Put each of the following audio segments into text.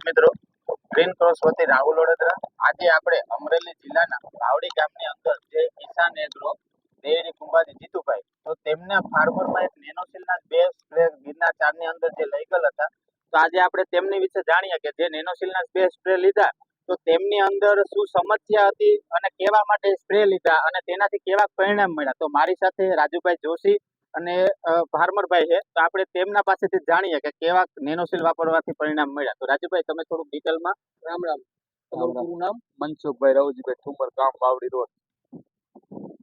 મિત્રો, green cross વતી રાહુલ વડોદરા. આજે આપણે અમરેલી જિલ્લાના વાવડી ગામની અંદર જે કિસાન એગ્રો ડેરી કુંભાજી જીતુભાઈ, તો તેમના ફાર્મરમાં એક નેનોસિલના બે સ્પ્રે ગિરનાર 4 ની અંદર જે લઈ ગયેલા હતા. તો આજે આપણે તેમની વિશે જાણીએ કે જે નેનોસિલના બે સ્પ્રે લીધા તો તેમની અંદર શું સમસ્યા હતી અને કેવા માટે સ્પ્રે લીધા અને તેનાથી કેવા પરિણામ મળ્યા. તો મારી સાથે રાજુભાઈ જોશી અને ફાર્મરભાઈ છે, તો આપણે તેમના પાસેથી જાણીએ કે કેવા નેનોસિલ વાપરવાથી પરિણામ મળ્યા. તો રાજુભાઈ, તમે થોડુંક ડિટેલમાં. રામ રામ. તમારું પૂરું નામ? મનસુખભાઈ રવજીભાઈ ઠુમર, ગામ વાવડી રોડ.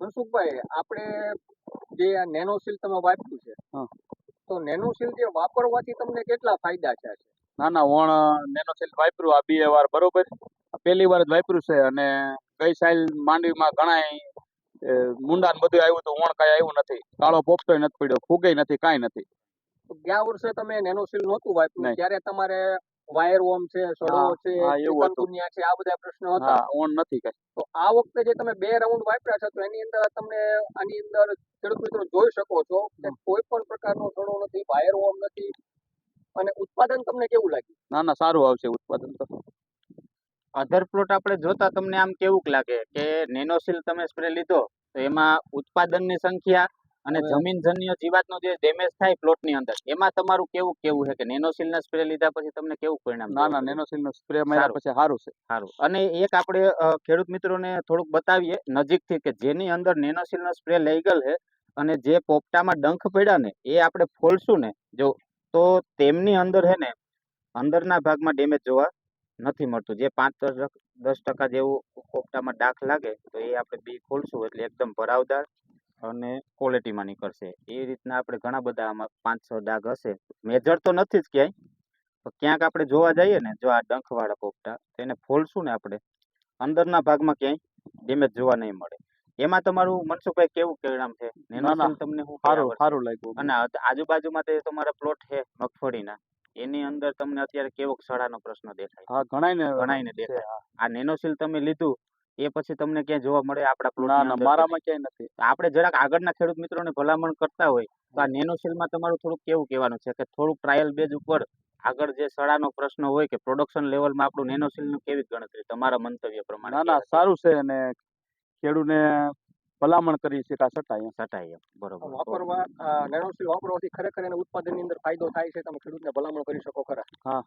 મનસુખભાઈ, આપણે જે આ નેનોસિલ તમે વાપર્યું છે, તો નેનોસિલ જે વાપરવાથી તમને કેટલા ફાયદા છે? ના ઓણ નેનોસિલ વાપર્યું આ 2 વાર, બરોબર. પહેલી વાર જ વાપર્યું છે અને ગઈ સાલ માંડવીમાં ઘણા મુંડા ને બધું આવ્યું તો ઓણ કાંઈ આવ્યું નથી. કાળો પોપટોય નથી પડ્યો, ફૂગેય નથી, કાંઈ નથી. તો ગયા વર્ષે તમે નેનોસિલ નહોતું વાપર્યું ત્યારે તમારે વાયર ઓમ છે, સડો છે, ચિકનગુનિયા છે, આ બધા પ્રશ્નો હતા. ઓણ નથી કઈ. તો આ વખતે જે તમે 2 રાઉન્ડ વાપર્યા છે, તો એની અંદર તમને આની અંદર ખેડૂત મિત્રો જોઈ શકો છો કે કોઈ પણ પ્રકારનો સડો નથી, વાયર ઓમ નથી, અને ઉત્પાદન તમને કેવું લાગ્યું? ના સારું આવશે ઉત્પાદન તો. અધર પ્લોટ આપણે જોતા તમને આમ કેવું લાગે કે નેનોસિલ તમે સ્પ્રે લીધો તો એમાં ઉત્પાદનની સંખ્યા અને જમીનજન્ય જીવાતનો જે ડેમેજ થાય પ્લોટની અંદર, એમાં તમારું કેવું છે કે નેનોસિલના સ્પ્રે લીધા પછી તમને કેવું પરિણામ? ના નેનોસિલનો સ્પ્રે માર્યા પછી સારું છે. સારું. અને એક આપણે ખેડૂત મિત્રોને થોડુંક બતાવીએ નજીકથી કે જેની અંદર નેનોસિલનો સ્પ્રે લઈ ગયેલ છે અને જે પોપટામાં ડંખ પડ્યા ને એ આપણે ફોલશું ને જો, તો તેમની અંદર છે ને અંદરના ભાગમાં ડેમેજ જોવા નથી મળતું. જે 5-10% જેવું પોપટામાં ડાઘ લાગે તો એ આપણે બી ખોલશું એટલે એકદમ ભરાવદાર અને ક્વોલિટીમાં નીકળશે. એ રીતના આપણે ઘણા બધા આમાં 5-6 ડાઘ હશે. મેજર તો નથી જ ક્યાંય, તો ક્યાંક આપણે જોવા જઈએ ને, જો આ ડંખવાળા પોપટા તેને ફોલશું ને આપણે, અંદરના ભાગમાં ક્યાંય ડેમેજ જોવા નહીં મળે. એમાં તમારું મનસુખભાઈ કેવું પરિણામ છે? નેનોસિલ તમને સારું લાગ્યું. અને આજુબાજુમાં તે તમારા પ્લોટ છે મગફળીના, એની અંદર તમને અત્યારે કેવો સડાનો પ્રશ્ન દેખાય? હા, ઘણાયને દેખાય. આ નેનોસિલ તમે લીધું એ પછી તમને ક્યાં જોવા મળે આપણા પ્લોટ? ના મારામાં ક્યાંય નથી. આપણે જરાક આગળના ખેડૂત મિત્રોને ભલામણ કરતા હોય તો આ નેનોસિલમાં તમારું થોડુંક કેવું કહેવાનું છે કે થોડુંક ટ્રાયલ બેઝ ઉપર આગળ જે સડાનો પ્રશ્ન હોય કે પ્રોડક્શન લેવલમાં આપણું નેનોસિલનું કેવી ગણતરી તમારા મંતવ્ય પ્રમાણે? ના સારું છે અને ખેડૂતને ભલામણ કરી છે કે સટાય. બરોબર. વાપરવા નેનોસિલ વાપરવાથી ખરેખર એને ઉત્પાદનની અંદર ફાયદો થાય છે, તમે ખેડૂતને ભલામણ કરી શકો ખરા? હા.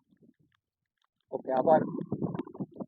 ઓકે, આભાર.